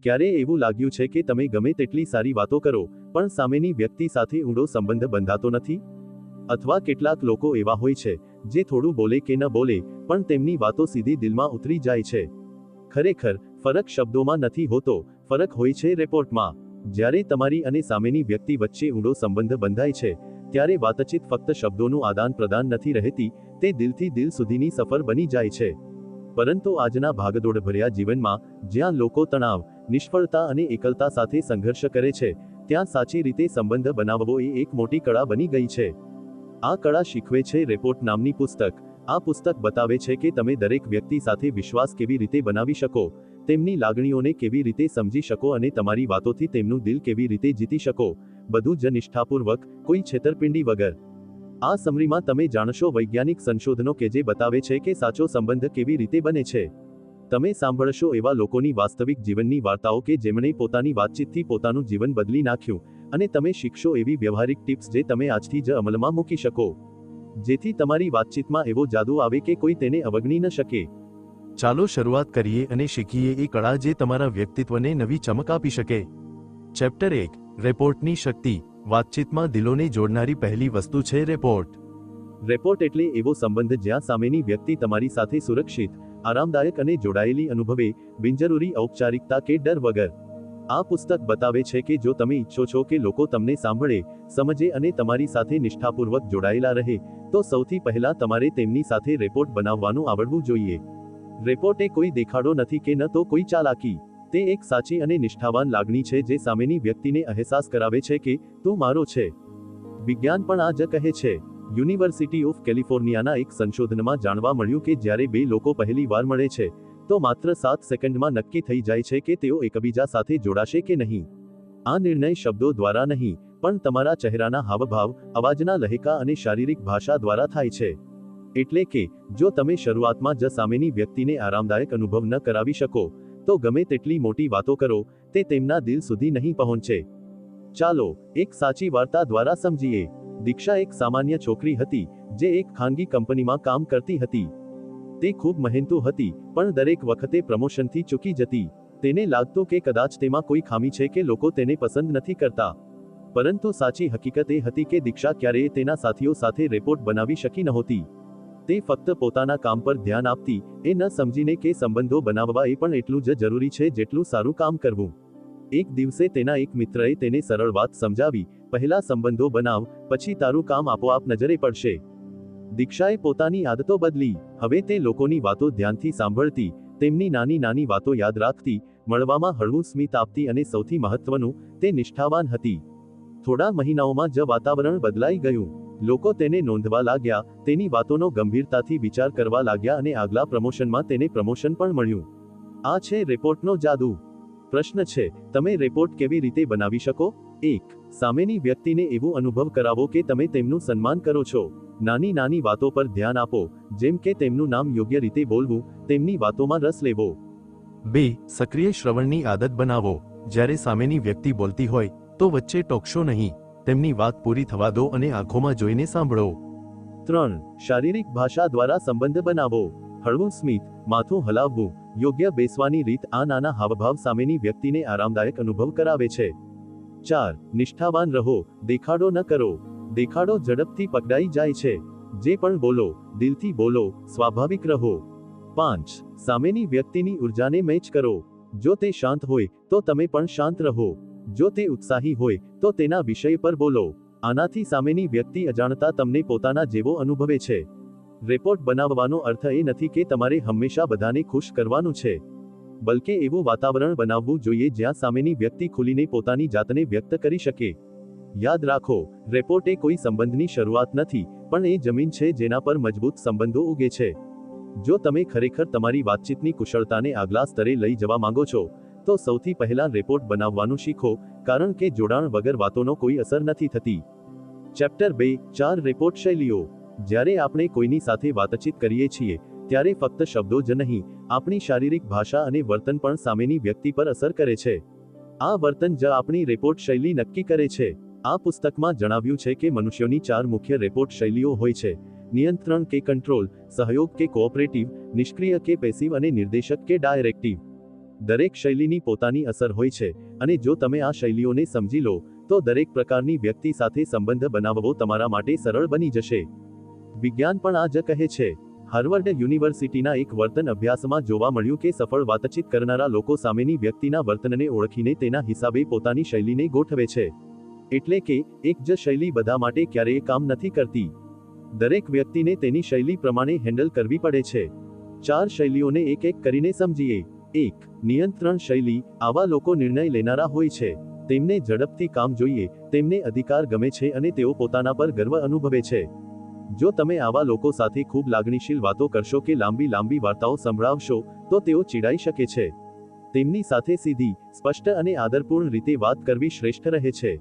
ક્યારેય એવું લાગ્યું છે કે તમે ગમે તેટલી સારી વાતો કરો પણ સામેની વ્યક્તિ સાથે ઊંડો સંબંધ બંધાતો નથી? અથવા કેટલાક લોકો એવા હોય છે જે થોડું બોલે કે ન બોલે પણ તેમની વાતો સીધી દિલમાં ઉતરી જાય છે. ખરેખર ફરક શબ્દોમાં નથી હોતો, ફરક હોય છે રેપોર્ટમાં. જ્યારે તમારી અને સામેની વ્યક્તિ વચ્ચે ઊંડો સંબંધ બંધાય છે ત્યારે વાતચીત ફક્ત શબ્દોનું આદાન પ્રદાન નથી રહેતી, તે દિલથી દિલ સુધીની સફર બની જાય છે. પરંતુ આજના ભાગદોડભર્યા જીવનમાં જ્યાં લોકો તણાવ, નિષ્ફળતા અને એકલતા સાથે સંઘર્ષ કરે છે, ત્યાં સાચી રીતે સંબંધ બનાવવો એ એક મોટી કળા બની ગઈ છે. આ કળા શીખવે છે રેપોર્ટ નામની પુસ્તક. આ પુસ્તક બતાવે છે કે તમે દરેક વ્યક્તિ સાથે વિશ્વાસ કેવી રીતે બનાવી શકો, તેમની લાગણીઓને કેવી રીતે સમજી શકો અને તમારી વાતોથી તેમનું દિલ કેવી રીતે જીતી શકો, બધું જ નિષ્ઠાપૂર્વક, કોઈ છેતરપિંડી વગર. આ સમરીમાં તમે જાણશો વૈજ્ઞાનિક સંશોધનો કે જે બતાવે છે કે સાચો સંબંધ કેવી રીતે બને છે. તમે સાંભળશો એવા લોકોની વાસ્તવિક જીવનની વાર્તાઓ કે જેમણે પોતાની વાતચીતથી પોતાનું જીવન બદલી નાખ્યું, અને તમે શીખશો એવી વ્યવહારિક ટિપ્સ જે તમે આજથી જ અમલમાં મૂકી શકો, જેથી તમારી વાતચીતમાં એવો જાદુ આવે કે કોઈ તેને અવગણી ન શકે. ચાલો શરૂઆત કરીએ અને શીખીએ એ કળા જે તમારા વ્યક્તિત્વને નવી ચમક આપી શકે. ચેપ્ટર 1, રેપોર્ટની શક્તિ. વાતચીતમાં દિલોને જોડનારી પહેલી વસ્તુ છે રેપોર્ટ. રેપોર્ટ એટલે એવો સંબંધ જ્યાં સામેની વ્યક્તિ તમારી સાથે સુરક્ષિત, આરામદાયક અને જોડાયેલી અનુભવે, બિનજરૂરી ઔપચારિકતા કે ડર વગર. આ પુસ્તક બતાવે છે કે જો તમે ઈચ્છો છો કે લોકો તમને સાંભળે, સમજે અને તમારી સાથે નિષ્ઠાપૂર્વક જોડાયેલા રહે, તો સૌથી પહેલા તમારે તેમની સાથે રેપોર્ટ બનાવવાનું આવડવું જોઈએ. રેપોર્ટ એ કોઈ દેખાડો નથી કે ન તો કોઈ ચાલાકી. તે એક સાચી અને નિષ્ઠાવાન લાગણી છે જે સામેની વ્યક્તિને અહેસાસ કરાવે છે કે તું મારો છે. વિજ્ઞાન પણ આ જ કહે છે. યુનિવર્સિટી ઓફ કેલિફોર્નિયાના એક સંશોધનમાં જાણવા મળ્યું કે જ્યારે બે લોકો પહેલી વાર મળે છે તો માત્ર 7 સેકન્ડમાં નક્કી થઈ જાય છે કે તેઓ એકબીજા સાથે જોડાશે કે નહીં. આ નિર્ણય શબ્દો દ્વારા નહીં, પણ તમારા ચહેરાના હાવભાવ, અવાજના લહેકા અને શારીરિક ભાષા દ્વારા થાય છે. એટલે કે જો તમે શરૂઆતમાં જ સામેની વ્યક્તિને આરામદાયક અનુભવ ન કરાવી શકો, તો ગમે તેટલી મોટી વાતો કરો, તે તેમના દિલ સુધી નહીં પહોંચે. ચાલો એક સાચી વાર્તા દ્વારા સમજીએ. દીક્ષા એક સામાન્ય છોકરી હતી જે એક ખાનગી કંપનીમાં કામ કરતી હતી. તે ખૂબ મહેનતુ હતી, પણ દરેક વખતે પ્રમોશનથી ચૂકી જતી. તેને લાગતું કે કદાચ તેમાં કોઈ ખામી છે કે લોકો તેને પસંદ નથી કરતા. પરંતુ સાચી હકીકત એ હતી કે દીક્ષા ક્યારેય તેના સાથીઓ સાથે રેપોર્ટ બનાવી શકી નહોતી. તે ફક્ત પોતાના કામ પર ધ્યાન આપતી, એ ન સમજીને કે સંબંધો બનાવવા એ પણ એટલું જ જરૂરી છે જેટલું સારું કામ કરવું. એક દિવસે તેના એક મિત્રએ તેને સરળ વાત સમજાવી, પહેલા સંબંધો બનાવ, પછી તારું કામ આપોઆપ નજરે પડશે. દીક્ષાએ પોતાની આદતો બદલી. હવે તે લોકોની વાતો ધ્યાનથી સાંભળતી, તેમની નાની નાની વાતો યાદ રાખતી, મળવામાં હળવું સ્મિત આપતી અને સૌથી મહત્વનું, તે નિષ્ઠાવાન હતી. થોડા મહિનાઓમાં જ વાતાવરણ બદલાઈ ગયું. લોકો તેને નોંધવા લાગ્યા, તેની વાતોનો ગંભીરતાથી વિચાર કરવા લાગ્યા અને આગલા પ્રમોશનમાં તેને પ્રમોશન પણ મળ્યું. આ છે રેપોર્ટનો જાદુ. પ્રશ્ન છે, તમે રેપોર્ટ કેવી રીતે બનાવી શકો? 1. સામેની વ્યક્તિને એવું અનુભવ કરાવો કે તમે તેમનું સન્માન કરો છો. નાની નાની વાતો પર ધ્યાન આપો, જેમ કે તેમનું નામ યોગ્ય રીતે બોલવું, તેમની વાતોમાં રસ લેવો. 2. સક્રિય શ્રવણની આદત બનાવો. જ્યારે સામેની વ્યક્તિ બોલતી હોય તો વચ્ચે ટોકશો નહીં, તેમની વાત પૂરી થવા દો અને આંખોમાં જોઈને સાંભળો. 3. શારીરિક ભાષા દ્વારા સંબંધ બનાવો. હળવું સ્મિત, માથું હલાવવું, યોગ્ય બેસવાની રીત, આ નાના હાવભાવ સામેની વ્યક્તિને આરામદાયક અનુભવ કરાવે છે. 4. નિષ્ઠાવાન રહો, દેખાડો ન કરો. દેખાડો ઝડપથી પકડાઈ જાય છે. જે પણ બોલો, દિલથી બોલો, સ્વાભાવિક રહો. 5. સામેની વ્યક્તિની ઉર્જાને મેચ કરો. જો તે શાંત હોય તો તમે પણ શાંત રહો. જો તે ઉત્સાહી હોય તો તેના વિષય પર બોલો. આનાથી સામેની વ્યક્તિ અજાણતા તમને પોતાના જેવો અનુભવે છે. રેપોર્ટ બનાવવાનો અર્થ એ નથી કે તમારે હંમેશા બધાને ખુશ કરવાનું છે, બલકે એવું વાતાવરણ બનાવવું જોઈએ જ્યાં સામેની વ્યક્તિ ખુલીને પોતાની જાતને વ્યક્ત કરી શકે. યાદ રાખો, રેપોર્ટ એ કોઈ સંબંધની શરૂઆત નથી, પણ એ જમીન છે જેના પર મજબૂત સંબંધો ઉગે છે. જો તમે ખરેખર તમારી વાતચીતની કુશળતાને આગલા સ્તરે લઈ જવા માંગો છો, તો સૌથી પહેલા રેપોર્ટ બનાવવાનું શીખો, કારણ કે જોડાણ વગર વાતોનો કોઈ અસર નથી થતી. ચેપ્ટર 2, 4 રેપોર્ટ શૈલીઓ. જ્યારે આપણે કોઈની સાથે વાતચીત કરીએ છીએ, ત્યારે ફક્ત શબ્દો જ નહીં, આપણી શારીરિક ભાષા અને વર્તન પણ સામેની વ્યક્તિ પર અસર કરે છે. આ વર્તન જ આપણી રેપોર્ટ શૈલી નક્કી કરે છે. આ પુસ્તકમાં જણાવ્યું છે કે મનુષ્યોની 4 મુખ્ય રેપોર્ટ શૈલીઓ હોય છે: નિયંત્રણ કે કંટ્રોલ, સહયોગ કે કોઓપરેટિવ, નિષ્ક્રિય કે પેસિવ અને નિર્દેશક કે ડાયરેક્ટિવ. દરેક શૈલીની પોતાની અસર હોય છે, અને જો તમે આ શૈલીઓને સમજી લો તો દરેક પ્રકારની વ્યક્તિ સાથે સંબંધ બનાવવો તમારા માટે સરળ બની જશે. વિજ્ઞાન પણ આ જ કહે છે. હાર્વર્ડ યુનિવર્સિટીના એક વર્તન અભ્યાસમાં જોવા મળ્યું કે સફળ વાતચીત કરનારા લોકો સામેની વ્યક્તિના વર્તનને ઓળખીને તેના હિસાબે પોતાની શૈલીને ગોઠવે છે. એટલે કે એક જ શૈલી બધા માટે ક્યારેય કામ નથી કરતી. દરેક વ્યક્તિને તેની શૈલી પ્રમાણે હેન્ડલ કરવી પડે છે. 4 શૈલીઓને એક એક કરીને સમજીએ. 1. નિયંત્રણ શૈલી. આવા લોકો નિર્ણય લેનારા હોય છે. તેમને ઝડપથી કામ જોઈએ, તેમને અધિકાર ગમે છે અને તેઓ પોતાના પર ગર્વ અનુભવે છે. જો તમે આવા લોકો સાથે ખૂબ લાગણીશીલ વાતો કરશો કે લાંબી વાર્તાઓ સંભળાવશો તો તેઓ ચીડાઈ શકે છે. તેમની સાથે સીધી, સ્પષ્ટ અને આદરપૂર્ણ રીતે વાત કરવી શ્રેષ્ઠ રહે છે.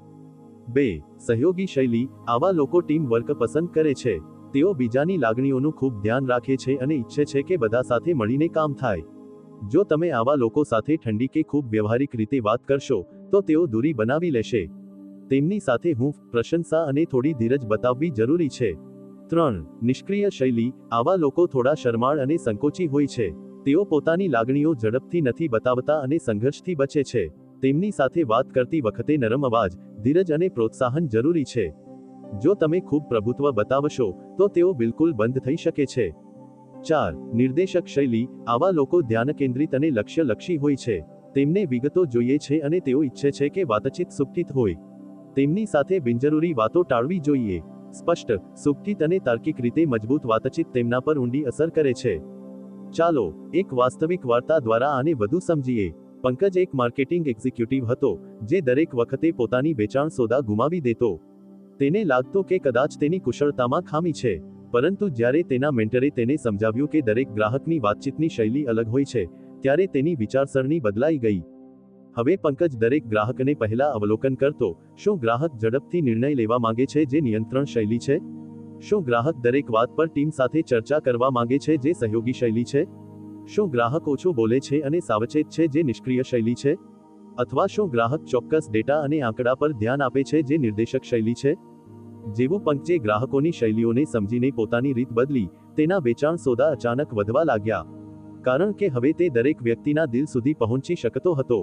2. સહયોગી શૈલી. આવા લોકો ટીમ વર્ક પસંદ કરે છે. તેઓ બીજાની લાગણીઓનું ખૂબ ધ્યાન રાખે છે અને ઈચ્છે છે કે બધા સાથે મળીને કામ થાય. જો તમે આવા લોકો સાથે ઠંડી કે ખૂબ વ્યવહારિક રીતે વાત કરશો તો તેઓ દૂરી બનાવી લેશે. તેમની સાથે હૂંફ, પ્રશંસા અને થોડી ધીરજ બતાવવી જરૂરી છે. 3. નિષ્ક્રિય શૈલી. આવા લોકો થોડા શરમાળ અને સંકોચી હોય છે. તેઓ પોતાની લાગણીઓ ઝડપથી નથી બતાવતા અને સંઘર્ષથી બચે છે. તેમની સાથે વાત કરતી વખતે નરમ અવાજ, ધીરજ અને પ્રોત્સાહન જરૂરી છે. જો તમે ખૂબ પ્રભુત્વ બતાવશો તો તેઓ બિલકુલ બંધ થઈ શકે છે. 4. નિર્દેશક શૈલી. આવા લોકો ધ્યાન કેન્દ્રિત અને લક્ષ્યલક્ષી હોય છે. તેમને વિગતો જોઈએ છે અને તેઓ ઈચ્છે છે કે વાતચીત સુખિત હોય. તેમની સાથે બિનજરૂરી વાતો ટાળવી જોઈએ. સ્પષ્ટ, સુખિત અને તાર્કિક રીતે મજબૂત વાતચીત તેમના પર ઊંડી અસર કરે છે. ચાલો એક વાસ્તવિક વાર્તા દ્વારા આને વધુ સમજીએ. પંકજ એક માર્કેટિંગ એક્ઝિક્યુટિવ હતો, જે દરેક વખતે પોતાની વેચાણ સોદા ગુમાવી દેતો. તેને લાગતું કે કદાચ તેની કુશળતામાં ખામી છે. પરંતુ જ્યારે તેના મેન્ટરે તેને સમજાવ્યું કે દરેક ગ્રાહકની વાતચીતની શૈલી અલગ હોય છે, ત્યારે તેની વિચારસરણી બદલાઈ ગઈ. હવે પંકજ દરેક ગ્રાહકને પહેલા અવલોકન કરતો. શું ગ્રાહક ઝડપથી નિર્ણય લેવા માંગે છે, જે નિયંત્રણ શૈલી છે? શું ગ્રાહક દરેક વાત પર ટીમ સાથે ચર્ચા કરવા માંગે છે, જે સહયોગી શૈલી છે? શું ગ્રાહક ઓછું બોલે છે અને સાવચેત છે, જે નિષ્ક્રિય શૈલી છે? અથવા શું ગ્રાહક ચોક્કસ ડેટા અને આંકડા પર ધ્યાન આપે છે, જે નિર્દેશક શૈલી છે? જેવું પંકજે ગ્રાહકોની શૈલીઓને સમજીને પોતાની રીત બદલી, તેના વેચાણ સોદા અચાનક વધવા લાગ્યા. કારણ કે હવે તે દરેક વ્યક્તિના દિલ સુધી પહોંચી શકતો હતો.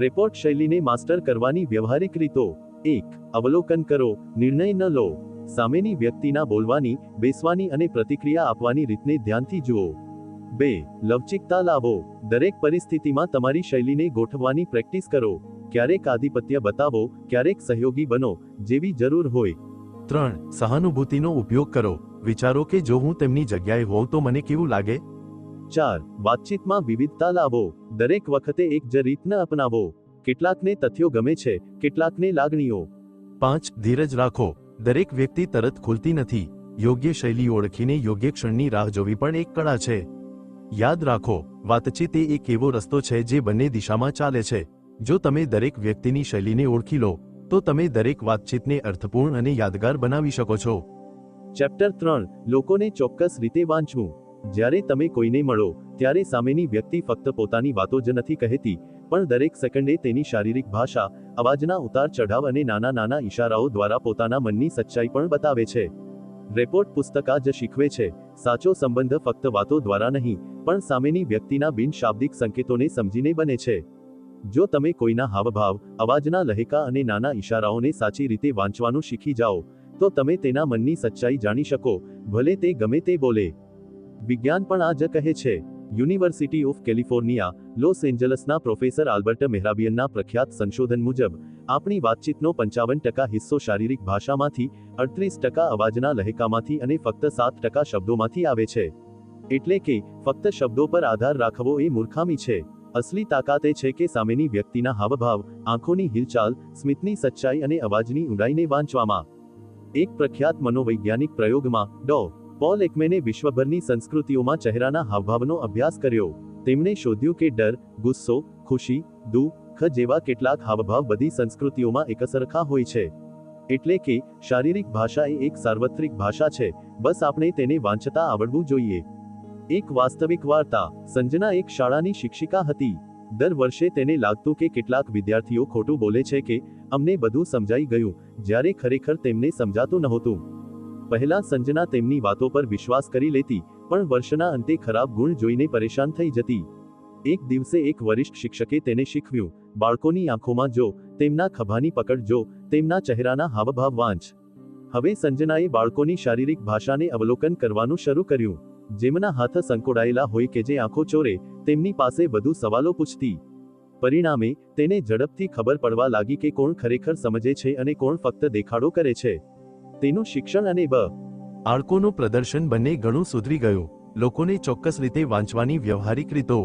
રેપોર્ટ શૈલીને માસ્ટર કરવાની વ્યવહારિક રીતો. 1. અવલોકન કરો, નિર્ણય ન લો. સામેની વ્યક્તિના બોલવાની, બેસવાની અને પ્રતિક્રિયા આપવાની રીતને ધ્યાનથી જુઓ. 2. લવચિકતા લાવો. દરેક પરિસ્થિતિમાં તમારી શૈલીને ગોઠવવાની પ્રેક્ટિસ કરો. ક્યારેક આધિપત્ય બતાવો, ક્યારેક સહયોગી બનો, જેવી જરૂર હોય. 3. સહાનુભૂતિનો ઉપયોગ કરો. વિચારો કે જો હું તેમની જગ્યાએ હોઉં તો મને કેવું લાગે. 4. વાતચીતમાં વિવિધતા લાવો. દરેક વખતે એક જ રીત ન અપનાવો. કેટલાકને તથ્યો ગમે છે, કેટલાકને લાગણીઓ. 5. ધીરજ રાખો. દરેક વ્યક્તિ તરત ખુલતી નથી. યોગ્ય શૈલી ઓળખીને યોગ્ય ક્ષણની રાહ જોવી પણ એક કળા છે. યાદ રાખો, વાતચીત એ એક એવો રસ્તો છે જે બંને દિશામાં ચાલે છે. જો તમે દરેક વ્યક્તિની શૈલીને ઓળખી લો તો તમે દરેક વાતચીતને અર્થપૂર્ણ અને યાદગાર બનાવી શકો છો. ચેપ્ટર 3. લોકોને ચોક્કસ રીતે વાંચવું. જ્યારે તમે કોઈને મળો ત્યારે સામેની વ્યક્તિ ફક્ત પોતાની વાતો જ નથી કહેતી, પણ દરેક સેકન્ડે તેની શારીરિક ભાષા, અવાજના ઉતાર ચઢાવ અને નાના ઈશારાઓ દ્વારા પોતાના મનની સચ્ચાઈ પણ બતાવે છે. રેપોર્ટ પુસ્તક આ જ શીખવે છે. સાચો સંબંધ ફક્ત વાતો દ્વારા નહીં, પણ સામેની વ્યક્તિના બિનશાબ્દિક સંકેતોને સમજીને બને છે. જો તમે કોઈના હાવભાવ, અવાજના લહેકા અને નાના ઈશારાઓને સાચી રીતે વાંચવાનું શીખી જાઓ તો તમે તેના મનની સચ્ચાઈ જાણી શકો, ભલે તે ગમે તે બોલે. વિજ્ઞાન પણ આ જ કહે છે. યુનિવર્સિટી ઓફ કેલિફોર્નિયા, લોસ એન્જલસના પ્રોફેસર આલ્બર્ટ મેહરાબિયનના પ્રખ્યાત સંશોધન મુજબ, આપણી વાતચીતનો 55% હિસ્સો શારીરિક ભાષામાંથી, 38% અવાજના લહેકામાંથી અને ફક્ત 7% શબ્દોમાંથી આવે છે. એટલે કે ફક્ત શબ્દો પર આધાર રાખવો એ મૂર્ખામી છે. અસલી તાકાત એ છે કે સામેની વ્યક્તિના હાવભાવ, આંખોની હિલચાલ, સ્મિતની સચ્ચાઈ અને અવાજની ઊંડાઈને વાંચવામાં. એક પ્રખ્યાત મનોવૈજ્ઞાનિક પ્રયોગમાં ડો. પોલ એકમેને વિશ્વભરની સંસ્કૃતિઓમાં ચહેરાના હાવભાવનો અભ્યાસ કર્યો. તેમણે શોધ્યું કે ડર, ગુસ્સો, ખુશી, દુઃખ જેવા કેટલાક હાવભાવ બધી સંસ્કૃતિઓમાં એકસરખા હોય છે. એટલે કે શારીરિક ભાષા એ એક સાર્વત્રિક ભાષા છે, બસ આપણે તેને વાંચતા આવડવું જોઈએ. એક વાસ્તવિક વાર્તા. સંજના એક શાળાની શિક્ષિકા હતી. દર વર્ષે તેને લાગતું કે કેટલાક વિદ્યાર્થીઓ ખોટું બોલે છે કે અમને બધું સમજાઈ ગયું, જ્યારે ખરેખર તેમને સમજાતું નહોતું. પહેલા સંજના તેમની વાતો પર વિશ્વાસ કરી લેતી, પણ વર્ષના અંતે ખરાબ ગુણ જોઈને પરેશાન થઈ જતી. એક દિવસે એક વરિષ્ઠ શિક્ષકે તેને શીખવ્યું, બાળકોની આંખોમાં જો, તેમના ખભાની પકડ જો, તેમના ચહેરાના હાવભાવ વાંચ. હવે સંજનાએ બાળકોની શારીરિક ભાષાને અવલોકન કરવાનું શરૂ કર્યું. જેમના હાથ સંકોડાયેલા હોય કે જે આંખો ચોરે, તેમની પાસે વધુ સવાલો પૂછતી. પરિણામે તેને ઝડપથી ખબર પડવા લાગી કે કોણ ખરેખર સમજે છે અને કોણ ફક્ત દેખાડો કરે છે. તેનું શિક્ષણ અને બાળકોનું પ્રદર્શન બંને ઘણું સુધરી ગયું. લોકોને ચોક્કસ રીતે વાંચવાની વ્યવહારિક રીતો.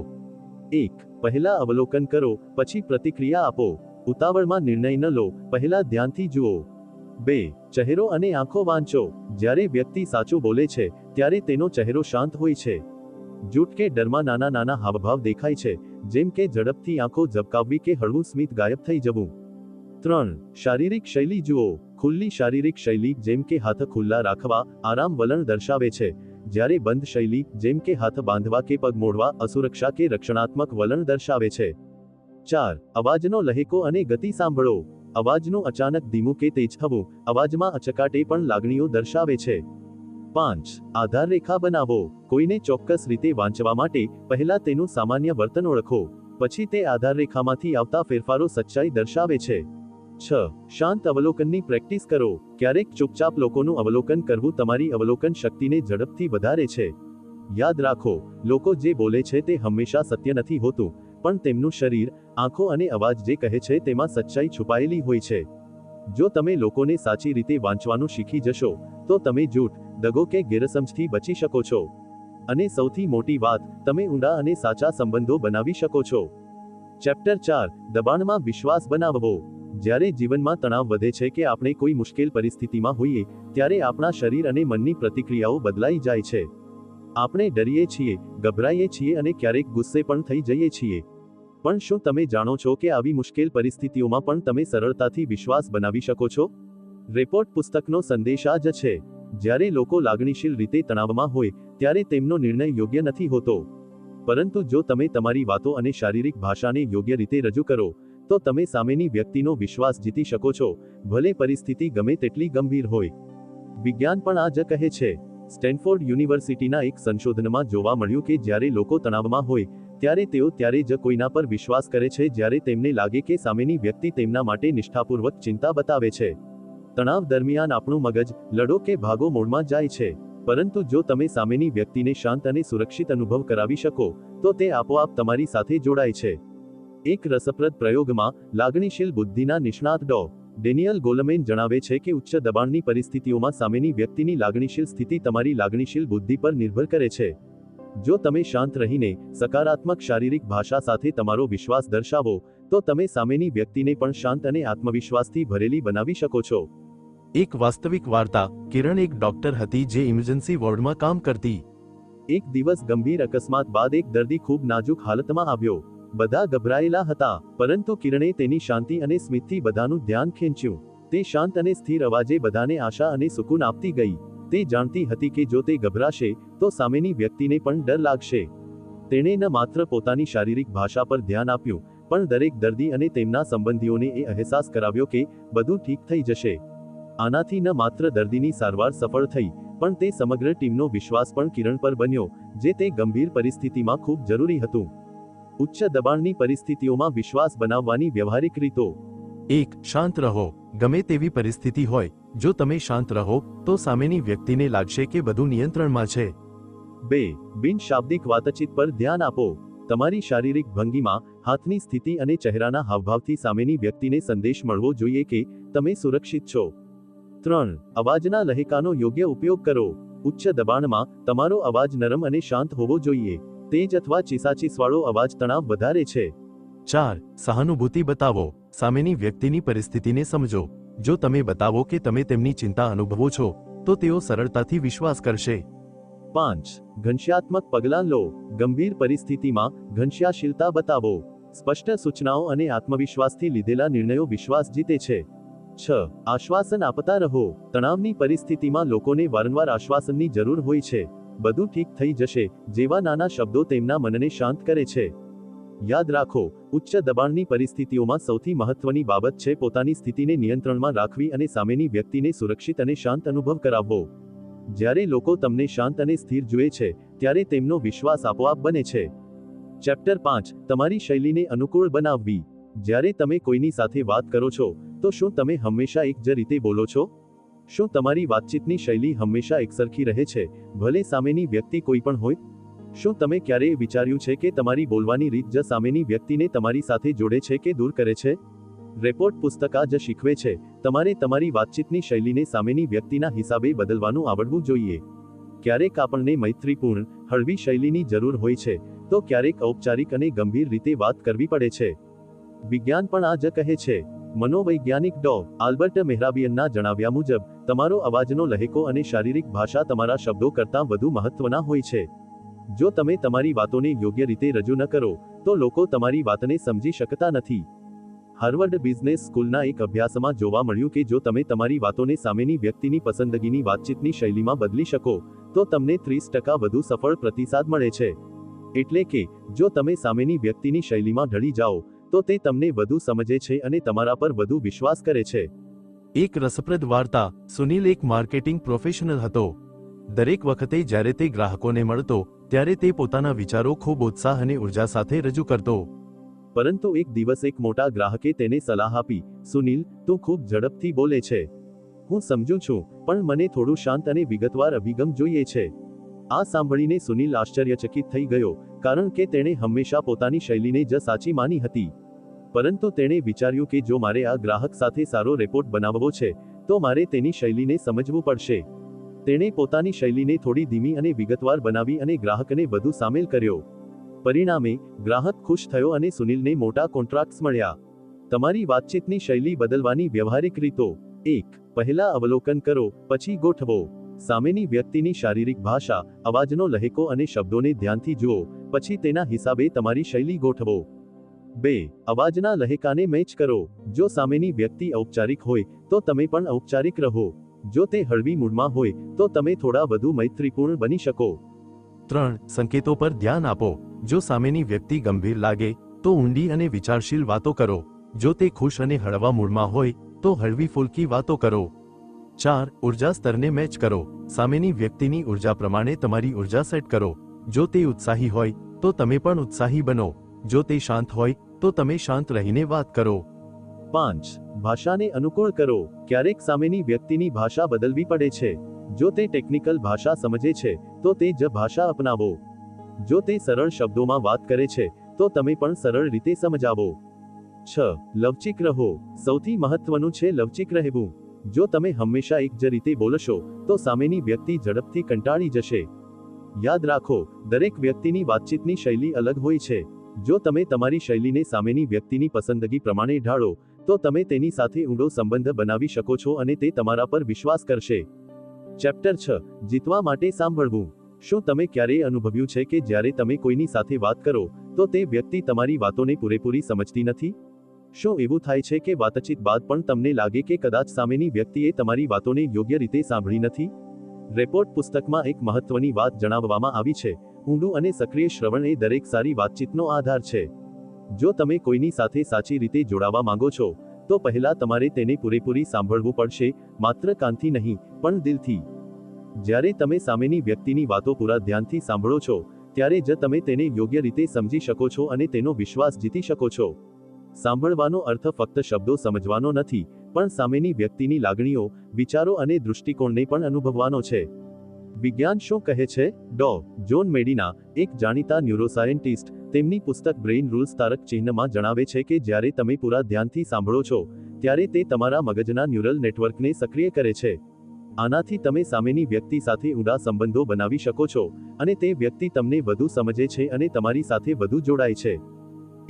1. પહેલા અવલોકન કરો, પછી પ્રતિક્રિયા આપો. ઉતાવળમાં નિર્ણય ન લો, પહેલા ધ્યાનથી જુઓ. 2. ચહેરો અને આંખો વાંચો. જ્યારે વ્યક્તિ સાચું બોલે છે, ત્યારે તેનો ચહેરો શાંત હોય છે. જૂઠ કે ડરમાં નાના નાના હાવભાવ દેખાય છે, જેમ કે ઝડપથી આંખો ઝબકાવવી કે હળવું સ્મિત ગાયબ થઈ જવું. 3. શારીરિક શૈલી જુઓ. ખુલ્લી શારીરિક શૈલી, જેમ કે હાથ ખુલ્લા રાખવા, આરામ વલણ દર્શાવે છે. જ્યારે બંધ શૈલી, જેમ કે હાથ બાંધવા કે પગ મોડવા, અસુરક્ષા કે રક્ષણાત્મક વલણ દર્શાવે છે. 4. અવાજનો લહેકો અને ગતિ સાંભળો. અવાજનું અચાનક ધીમું કે તેજ થવું, અવાજમાં અચકાટે પણ લાગણીઓ દર્શાવે છે. 5. આધાર રેખા બનાવો. કોઈને ચોક્કસ રીતે વાંચવા માટે પહેલા તેનું સામાન્ય વર્તન ઓળખો. પછી તે આધાર રેખામાંથી આવતા ફેરફારો સચ્ચાઈ દર્શાવે છે. 6. શાંત અવલોકનની પ્રેક્ટિસ કરો. ક્યારેક ચૂપચાપ લોકોનું અવલોકન કરવું તમારી અવલોકન શક્તિને ઝડપથી વધારે છે. યાદ રાખો, લોકો જે બોલે છે તે હંમેશા સત્ય નથી હોતું, પણ તેમનું શરીર, આંખો અને અવાજ જે કહે છે તેમાં સચ્ચાઈ છુપાયેલી હોય છે. જો તમે લોકોને સાચી રીતે વાંચવાનું શીખી જશો, તો તમે જૂઠ, દગો કે ગેરસમજથી બચી શકો છો. અને સૌથી મોટી વાત, તમે ઊંડા અને સાચા સંબંધો બનાવી શકો છો. ચેપ્ટર 4. દબાણમાં વિશ્વાસ બનાવવો. જ્યારે જીવનમાં તણાવ વધે છે કે આપણે કોઈ મુશ્કેલ પરિસ્થિતિમાં હોઈએ, ત્યારે આપણા શરીર અને મનની પ્રતિક્રિયાઓ બદલાઈ જાય છે. આપણે ડરીએ છીએ, ગભરાઈએ છીએ અને ક્યારેક ગુસ્સે પણ થઈ જઈએ છીએ. પણ શું તમે જાણો છો કે આવી મુશ્કેલ પરિસ્થિતિઓમાં પણ તમે સરળતાથી વિશ્વાસ બનાવી શકો છો? રેપોર્ટ પુસ્તકનો સંદેશ આ જ છે. જ્યારે લોકો લાગણીશીલ રીતે તણાવમાં હોય, ત્યારે તેમનો નિર્ણય યોગ્ય નથી હોતો. પરંતુ જો તમે તમારી વાતો અને શારીરિક ભાષાને યોગ્ય રીતે રજૂ કરો, તો તમે સામેની વ્યક્તિનો વિશ્વાસ જીતી શકો છો, ભલે પરિસ્થિતિ ગમે તેટલી ગંભીર હોય. વિજ્ઞાન પણ આ જ કહે છે. સ્ટેનફોર્ડ યુનિવર્સિટીના એક સંશોધનમાં જોવા મળ્યું કે જ્યારે લોકો તણાવમાં હોય, ત્યારે તેઓ ત્યારે જ કોઈના પર વિશ્વાસ કરે છે જ્યારે તેમને લાગે કે સામેની વ્યક્તિ તેમના માટે નિષ્ઠાપૂર્વક ચિંતા બતાવે છે. તણાવ દરમિયાન આપણું મગજ લડો કે ભાગો મોડમાં જાય છે. પરંતુ જો તમે સામેની વ્યક્તિને શાંત અને સુરક્ષિત અનુભવ કરાવી શકો, તો તે આપોઆપ તમારી સાથે જોડાય છે. એક રસપ્રદ પ્રયોગમાં લાગણીશીલ બુદ્ધિના નિષ્ણાત ડો. ડેનિયલ ગોલમેન જણાવે છે કે ઉચ્ચ દબાણની પરિસ્થિતિઓમાં સામેની વ્યક્તિની લાગણીશીલ સ્થિતિ તમારી લાગણીશીલ બુદ્ધિ પર નિર્ભર કરે છે. જો તમે શાંત રહીને સકારાત્મક શારીરિક ભાષા સાથે તમારો વિશ્વાસ દર્શાવો, તો તમે સામેની વ્યક્તિને પણ શાંત અને આત્મવિશ્વાસથી ભરેલી બનાવી શકો છો. એક વાસ્તવિક વાર્તા. કિરણ એક ડોક્ટર હતી જે ઇમરજન્સી વોર્ડમાં કામ કરતી. એક દિવસ ગંભીર અકસ્માત બાદ એક દર્દી ખૂબ નાજુક હાલતમાં આવ્યો. બધા ગભરાયેલા હતા, પરંતુ કિરણે તેની શાંતિ અને સ્મિતથી બધાનું ધ્યાન ખેંચ્યું. તે શાંત અને સ્થિર અવાજે બધાને આશા અને સુકૂન આપતી ગઈ. તે જાણતી હતી કે જો તે ગભરાશે, તો સામેની વ્યક્તિને પણ ડર લાગશે. તેણે ન માત્ર પોતાની શારીરિક ભાષા પર ધ્યાન આપ્યું, પણ દરેક દર્દી અને તેમના સંબંધીઓને એ અહેસાસ કરાવ્યો કે બધું ઠીક થઈ જશે. આનાથી ન માત્ર દર્દીની સારવાર સફળ થઈ, પણ તે સમગ્ર ટીમનો વિશ્વાસ પણ કિરણ પર બન્યો, જે તે ગંભીર પરિસ્થિતિમાં ખૂબ જરૂરી હતું. ઉચ્ચ દબાણની પરિસ્થિતિઓમાં વિશ્વાસ બનાવવાની વ્યવહારિક રીતો. 1. શાંત રહો. ગમે તેવી પરિસ્થિતિ હોય, જો તમે શાંત રહો, તો સામેની વ્યક્તિને લાગશે કે બધું નિયંત્રણમાં છે. 2. બિનશાબ્દિક વાતચીત પર ધ્યાન આપો. તમારી શારીરિક ભંગીમાં, હાથની સ્થિતિ અને ચહેરાના હાવભાવથી સામેની વ્યક્તિને સંદેશ મળવો જોઈએ કે તમે સુરક્ષિત છો. 3. અવાજના લહેકાનો યોગ્ય ઉપયોગ કરો. ઉચ્ચ દબાણમાં, તમારો અવાજ નરમ અને શાંત હોવો જોઈએ. તેજ અથવા ચીસાચીસવાળો અવાજ તણાવ વધારે છે. 4. સહાનુભૂતિ બતાવો. સામેની વ્યક્તિની પરિસ્થિતિને સમજો. જો તમે બતાવો કે તમે તેમની ચિંતા અનુભવો છો, તો તેઓ સરળતાથી વિશ્વાસ કરશે. 5. ઘનશ્યાત્મક પગલાં લો. ગંભીર પરિસ્થિતિમાં ઘનશ્યાશીલતા બતાવો. સ્પષ્ટ સૂચનાઓ અને આત્મવિશ્વાસથી લીધેલા નિર્ણયો વિશ્વાસ જીતે છે. 6. આશ્વાસન આપતા રહો. તણાવની પરિસ્થિતિમાં લોકોને વારંવાર આશ્વાસનની જરૂર હોય છે. બધું ઠીક થઈ જશે જેવા નાના શબ્દો તેમના મનને શાંત કરે છે. યાદ રાખો, ઉચ્ચ દબાણની પરિસ્થિતિઓમાં સૌથી મહત્વની બાબત છે પોતાની સ્થિતિને નિયંત્રણમાં રાખવી અને સામેની વ્યક્તિને સુરક્ષિત અને શાંત અનુભવ કરાવવો. જ્યારે લોકો તમને શાંત અને સ્થિર જુએ છે, ત્યારે તેમનો વિશ્વાસ આપોઆપ બને છે. ચેપ્ટર 5 તમારી શૈલીને અનુકૂળ બનાવવી. જ્યારે તમે કોઈની સાથે વાત કરો છો તો શું તમે હંમેશા એક જ રીતે બોલો છો? શું તમારી વાતચીતની શૈલી હંમેશા એકસરખી રહે છે, ભલે સામેની વ્યક્તિ કોઈ પણ હોય? શું તમે ક્યારેય વિચાર્યું છે કે તમારી બોલવાની રીત જ સામેની વ્યક્તિને તમારી સાથે જોડે છે કે દૂર કરે છે? રેપોર્ટ પુસ્તક આ જ શીખવે છે, તમારે તમારી વાતચીતની શૈલીને સામેની વ્યક્તિના હિસાબે બદલવાનું આવડવું જોઈએ. ક્યારેક આપણને મૈત્રીપૂર્ણ, હળવી શૈલીની જરૂર હોય છે, તો ક્યારેક ઔપચારિક અને ગંભીર રીતે વાત કરવી પડે છે. વિજ્ઞાન પણ આ જ કહે છે. મનોવૈજ્ઞાનિક ડો. આલ્બર્ટ મેહરાબિયનના જણાવ્યા મુજબ, તમારો અવાજનો લહેકો અને શારીરિક ભાષા તમારા શબ્દો કરતાં વધુ મહત્વના હોય છે. જો તમે તમારી વાતોને યોગ્ય રીતે રજૂ ન કરો, તો લોકો તમારી વાતને સમજી શકતા નથી. હાર્વર્ડ બિઝનેસ સ્કૂલના એક અભ્યાસમાં જોવા મળ્યું કે જો તમે તમારી વાતોને સામેની વ્યક્તિની પસંદગીની વાતચીતની શૈલીમાં બદલી શકો, તો તમને 30% વધુ સફળ પ્રતિસાદ મળે છે. એટલે કે, જો તમે સામેની વ્યક્તિની શૈલીમાં ઢળી જાઓ, તો તે તમને વધુ સમજે છે અને તમારા પર વધુ વિશ્વાસ કરે છે. એક રસપ્રદ વાર્તા. સુનિલ એક માર્કેટિંગ પ્રોફેશનલ હતો. દરેક વખતે જ્યારે તે ગ્રાહકોને મળતો, ત્યારે તે પોતાના વિચારો ખૂબ ઉત્સાહ અને ઉર્જા સાથે રજૂ કરતો. પરંતુ એક દિવસ એક મોટા ગ્રાહકે તેને સલાહ આપી, સુનિલ, તું ખૂબ ઝડપથી બોલે છે. હું સમજુ છું, પણ મને થોડું શાંત અને વિગતવાર અભિગમ જોઈએ છે. આ સાંભળીને સુનિલ આશ્ચર્યચકિત થઈ ગયો, કારણ કે તેણે હંમેશા પોતાની શૈલીને જ સાચી માની હતી. પરંતુ તેણે વિચાર્યું કે જો મારે આ ગ્રાહક સાથે સારો રેપોર્ટ બનાવવો છે, તો મારે તેની શૈલીને સમજવું પડશે. તેણે પોતાની શૈલીને થોડી ધીમી અને વિગતવાર બનાવી અને ગ્રાહકને વધુ સામેલ કર્યો. પરિણામે, ગ્રાહક ખુશ થયો અને સુનિલને મોટા કોન્ટ્રાક્ટ્સ મળ્યા. તમારી વાતચીતની શૈલી બદલવાની વ્યવહારિક રીતો. 1. પહેલા અવલોકન કરો, પછી ગોઠવો. સામેની વ્યક્તિની શારીરિક ભાષા, અવાજનો લહેકો અને શબ્દોને ધ્યાનથી જુઓ, પછી તેના હિસાબે તમારી શૈલી ગોઠવો. 2. અવાજના લહેકાને મેચ કરો. જો સામેની વ્યક્તિ ઔપચારિક હોય, તો તમે પણ ઔપચારિક રહો. જો તે હળવી મૂડમાં હોય, તો તમે થોડા વધુ મૈત્રીપૂર્ણ બની શકો. 3. સંકેતો પર ધ્યાન આપો. જો સામેની વ્યક્તિ ગંભીર લાગે, તો ઊંડી અને વિચારશીલ વાતો કરો. જો તે ખુશ અને હળવા મૂડમાં હોય, તો હળવી ફૂલકી વાતો કરો. 4. ઉર્જા સ્તરને મેચ કરો. સામેની વ્યક્તિની ઉર્જા પ્રમાણે તમારી ઉર્જા સેટ કરો. જો તે ઉત્સાહી હોય, તો તમે પણ ઉત્સાહી બનો. જો તે શાંત હોય, તો તમે શાંત રહીને વાત કરો. 5. ભાષાને અનુકૂળ કરો. ક્યારેક સામેની વ્યક્તિની ભાષા બદલવી પડે છે. જો તે ટેકનિકલ ભાષા સમજે છે, તો તે જ ભાષા અપનાવો. જો તે સરળ શબ્દોમાં વાત કરે છે, તો તમે પણ સરળ રીતે સમજાવો. 6. લવચીક રહો. સૌથી મહત્વનું છે લવચીક રહેવું. જો તમે હંમેશા એક જ રીતે બોલશો, તો સામેની વ્યક્તિ ઝડપથી કંટાળી જશે. યાદ રાખો, દરેક વ્યક્તિની વાતચીતની શૈલી અલગ હોય છે. જો તમે તમારી શૈલીને સામેની વ્યક્તિની પસંદગી પ્રમાણે ઢાળો, તો તમે તેની સાથે ઊંડો સંબંધ બનાવી શકો છો અને તે તમારા પર વિશ્વાસ કરશે. ચેપ્ટર 6 જીતવા માટે સાંભળવું. શું તમે ક્યારેય અનુભવ્યું છે કે જ્યારે તમે કોઈની સાથે વાત કરો, તો તે વ્યક્તિ તમારી વાતોને પૂરેપૂરી સમજતી નથી? શું એવું થાય છે કે વાતચીત બાદ પણ તમને લાગે કે કદાચ સામેની વ્યક્તિએ તમારી વાતોને યોગ્ય રીતે સાંભળી નથી? રેપોર્ટ પુસ્તકમાં એક મહત્વની વાત જણાવવામાં આવી છે, ઊંડું અને સક્રિય શ્રવણ એ દરેક સારી વાતચીતનો આધાર છે. જો તમે કોઈની સાથે સાચી રીતે જોડાવા માંગો છો, તો પહેલા તમારે તેને પૂરેપૂરી સાંભળવું પડશે, માત્ર કાનથી નહીં, પણ દિલથી. જ્યારે તમે સામેની વ્યક્તિની વાતો પૂરા ધ્યાનથી સાંભળો છો, ત્યારે જ તમે તેને યોગ્ય રીતે સમજી શકો છો અને તેનો વિશ્વાસ જીતી શકો છો. સાંભળવાનો અર્થ ફક્ત શબ્દો સમજવાનો નથી, પણ સામેની વ્યક્તિની લાગણીઓ, વિચારો અને દૃષ્ટિકોણને પણ અનુભવવાનો છે. વિજ્ઞાન શું કહે છે? ડો. જોન મેડીના, એક જાણીતા ન્યુરોસાયન્ટિસ્ટ, તેમની પુસ્તક બ્રેઇન રૂલ્સ તારક ચિહ્નમાં જણાવે છે કે જ્યારે તમે પૂરા ધ્યાનથી સાંભળો છો, ત્યારે તે તમારા મગજના ન્યુરલ નેટવર્કને સક્રિય કરે છે. આનાથી તમે સામેની વ્યક્તિ સાથે ઊંડા સંબંધો બનાવી શકો છો, અને તે વ્યક્તિ તમને વધુ સમજે છે અને તમારી સાથે વધુ જોડાય છે.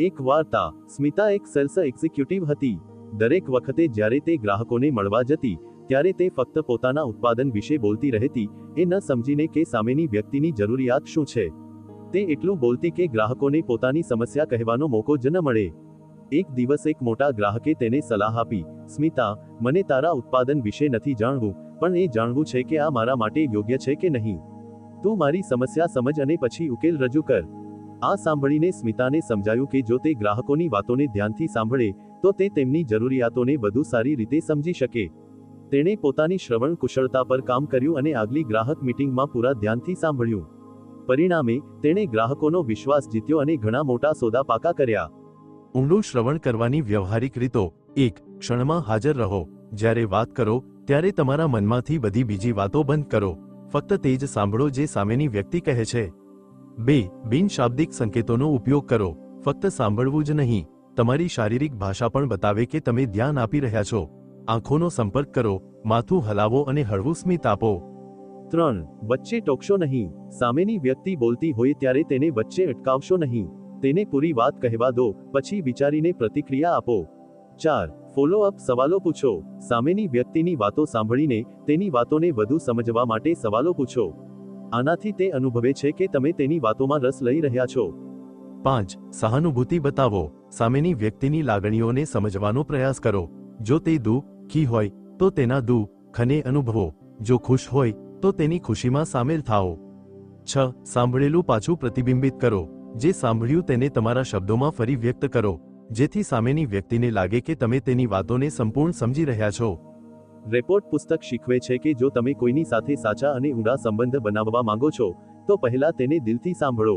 એક વાર્તા. સ્મિતા એક સેલ્સ એક્ઝિક્યુટિવ હતી. દરેક વખતે જ્યારે તે ગ્રાહકોને મળવા જતી, ત્યારે તે ફક્ત પોતાના ઉત્પાદન વિશે બોલતી રહેતી, એ ન સમજીને કે સામેની વ્યક્તિની જરૂરિયાત શું છે. તે એટલું બોલતી કે ગ્રાહકોને પોતાની સમસ્યા કહેવાનો મોકો જ ન મળે. એક દિવસ એક મોટા ગ્રાહકે તેને સલાહ આપી, સ્મિતા, મને તારા ઉત્પાદન વિશે નથી જાણવું, પણ એ જાણવું છે કે આ મારા માટે યોગ્ય છે કે નહીં. તું મારી સમસ્યા સમજ અને પછી ઉકેલ રજૂ કર. આ સાંભળીને સ્મિતાને સમજાયું કે જો તે ગ્રાહકોની વાતોને ધ્યાનથી સાંભળે, તો તે તેમની જરૂરિયાતોને વધુ સારી રીતે સમજી શકે. તેણે પોતાની શ્રવણ કુશળતા પર કામ કર્યું અને આગલી ગ્રાહક મીટિંગમાં પૂરા ધ્યાનથી સાંભળ્યું. પરિણામે તેણે ગ્રાહકોનો વિશ્વાસ જીત્યો અને ઘણા મોટા સોદા પાકા કર્યા. ઊંડું શ્રવણ કરવાની વ્યવહારિક રીતો. 1. ક્ષણમાં હાજર રહો. જ્યારે વાત કરો ત્યારે તમારા મનમાંથી બધી બીજી વાતો બંધ કરો. ફક્ત તે જ સાંભળો જે સામેની વ્યક્તિ કહે છે. 2. બિનશાબ્દિક સંકેતોનો ઉપયોગ કરો. ફક્ત સાંભળવું જ નહીં, તમારી શારીરિક ભાષા પણ બતાવે કે તમે ધ્યાન આપી રહ્યા છો. આંખોનો સંપર્ક કરો, માથું હલાવો અને હળવું સ્મિત આપો. 3. વચ્ચે ટોકશો નહીં. સામેની વ્યક્તિ બોલતી હોય ત્યારે તેને વચ્ચે અટકાવશો નહીં. તેને પૂરી વાત કહેવા દો, પછી વિચારીને પ્રતિક્રિયા આપો. 4. ફોલો અપ સવાલો પૂછો. સામેની વ્યક્તિની વાતો સાંભળીને તેની વાતોને વધુ સમજવા માટે સવાલો પૂછો. આનાથી તે અનુભવે છે કે તમે તેની વાતોમાં રસ લઈ રહ્યા છો. 5. સહાનુભૂતિ બતાવો. સામેની વ્યક્તિની લાગણીઓને સમજવાનો પ્રયાસ કરો. જો તે દુઃખી હોય તો તેના દુઃખને અનુભવો. જો ખુશ હોય તો તેની ખુશીમાં સામેલ થાઓ. 6. સાંભળેલું પાછું પ્રતિબિંબિત કરો. જે સાંભળ્યું તેને તમારા શબ્દોમાં ફરી વ્યક્ત કરો, જેથી સામેની વ્યક્તિને લાગે કે તમે તેની વાતોને સંપૂર્ણ સમજી રહ્યા છો. રેપોર્ટ પુસ્તક શીખવે છે કે જો તમે કોઈની સાથે સાચા અને ઊંડા સંબંધ બનાવવા માંગો છો તો પહેલા તેને દિલથી સાંભળો.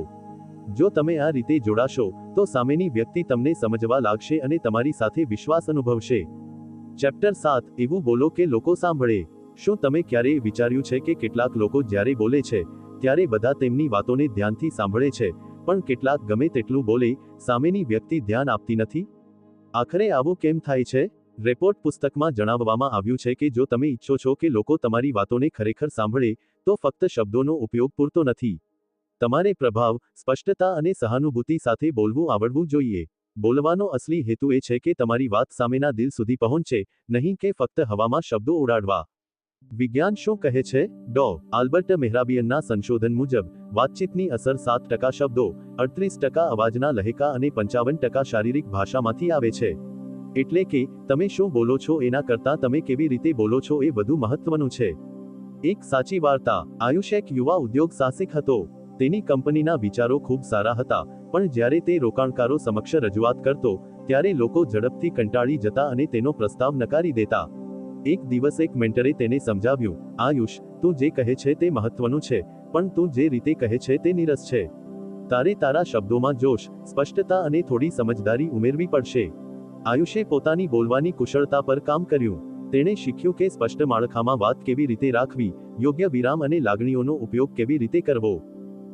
જો તમે આ રીતે જોડાશો તો સામેની વ્યક્તિ તમને સમજવા લાગશે અને તમારી સાથે વિશ્વાસ અનુભવશે. ચેપ્ટર 7. એવું બોલો કે લોકો સાંભળે. શું તમે ક્યારેય વિચાર્યું છે કે કેટલાક લોકો જ્યારે બોલે છે ત્યારે બધા તેમની વાતોને ધ્યાનથી સાંભળે છે, પણ કેટલાક ગમે તેટલું બોલે, સામેની વ્યક્તિ ધ્યાન આપતી નથી? આખરે આવું કેમ થાય છે? રેપોર્ટ પુસ્તકમાં જણાવવામાં આવ્યું છે કે જો તમે ઈચ્છો છો કે લોકો તમારી વાતોને ખરેખર સાંભળે તો ફક્ત શબ્દોનો ઉપયોગ પૂરતો નથી. તમારે પ્રભાવ, સ્પષ્ટતા અને સહાનુભૂતિ સાથે બોલવું આવડવું જોઈએ. બોલવાનો અસલી હેતુ એ છે કે તમારી વાત સામેના દિલ સુધી પહોંચે, નહીં કે ફક્ત હવામાં શબ્દો ઉડાડવા. વિજ્ઞાન શું કહે છે? ડો. આલ્બર્ટ મેહરાબિયનના સંશોધન મુજબ વાતચીતની અસર 7% શબ્દો, 38% અવાજના લહેકા અને 55% શારીરિક ભાષામાંથી આવે છે. એટલે કે તમે શું બોલો છો એના કરતાં તમે કેવી રીતે બોલો છો એ વધુ મહત્વનું છે. એક સાચી વાર્તા. આયુષ એક યુવા ઉદ્યોગ સાહસિક હતો. તેની કંપનીના વિચારો ખૂબ સારા હતા, પણ જ્યારે તે રોકાણકારો સમક્ષ રજૂઆત કરતો ત્યારે લોકો ઝડપથી કંટાળી જતા અને તેનો પ્રસ્તાવ નકારી દેતા. એક દિવસ એક મેન્ટરે તેને સમજાવ્યું, આયુષ, તું જે કહે છે તે મહત્વનું છે, પણ તું જે રીતે કહે છે તે નીરસ છે. તારે તારા શબ્દોમાં જોશ, સ્પષ્ટતા અને થોડી સમજદારી ઉમેરવી પડશે. આયુષે પોતાની બોલવાની કુશળતા પર કામ કર્યું. તેણે શીખ્યું કે સ્પષ્ટ માળખામાં વાત કેવી રીતે રાખવી, યોગ્ય વિરામ અને લાગણીઓનો ઉપયોગ કેવી રીતે કરવો.